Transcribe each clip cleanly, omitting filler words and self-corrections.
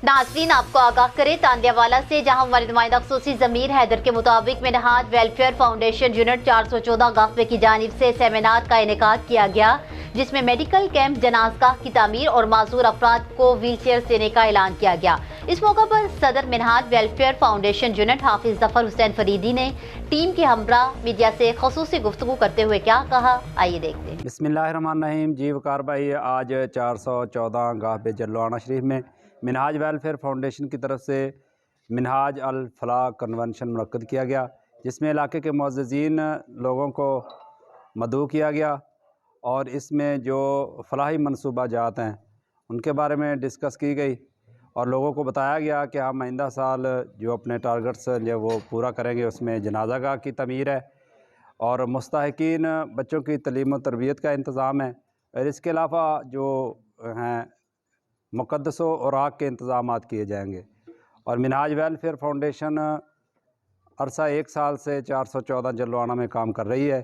नाज़रीन, आपको आगाह करे तांदियावाला से, जहां हमारे नुमाइंदा ख़ुसूसी ज़मीर हैदर के मुताबिक मिनहाज वेलफेयर फाउंडेशन यूनिट 414 गाफवे की जानिब से सेमिनार का इनेकाद किया गया, जिसमें मेडिकल कैंप, जनाज़गाह की तामीर और माजूर अफराद को व्हील चेयर देने का ऐलान किया गया। इस मौका पर सदर मिनहाज वेलफेयर फाउंडेशन यूनिट हाफिज जफर हुसैन फरीदी ने टीम के हमरा मीडिया से ख़ुसूसी गुफ्तगू करते हुए क्या कहा, आइए देखते हैं। बिस्मिल्लाहिर्रहमानिर्रहीम। जी वकार भाई, आज 414 गाफवे जल्लोआना शरीफ में मिनहाज वेलफेयर फाउंडेशन की तरफ से मिनहाज अल फलाह कन्वेंशन मुनक्कद किया गया, जिसमें इलाके के मुअज़्ज़िज़ीन लोगों को मदऊ किया गया और इसमें जो फलाही मनसूबा जात हैं उनके बारे में डिस्कस की गई और लोगों को बताया गया कि हम आइंदा साल जो अपने टारगेट्स जो वो पूरा करेंगे, उसमें जनाज़ागाह की तमीर है और मुस्तहिकीन बच्चों की तलीम व तरबियत का इंतज़ाम है, और इसके अलावा जो हैं मुक़द्दस औराक़ के इंतज़ाम किए जाएंगे। और मिनहाज वेलफेयर फाउंडेशन अरसा 1 साल से 414 जल्लोआना में काम कर रही है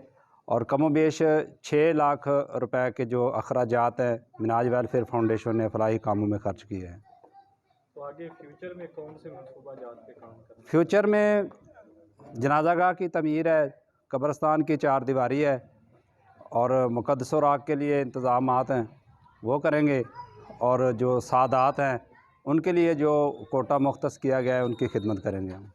और कमोबेश 6 लाख रुपए के जो अखराजात हैं मिनहाज वेलफेयर फाउंडेशन ने फलाही कामों में खर्च किए हैं। तो आगे फ्यूचर में कौन से मनसूबा जात पे काम करें? फ्यूचर में जनाज़ागाह की तमीर है, कब्रस्तान की 4 दीवारी है और मुक़द्दस औराक़ के लिए इंतज़ामात हैं वो करेंगे, और जो सादात हैं उनके लिए जो कोटा मुख्तस किया गया है उनकी खिदमत करेंगे हम।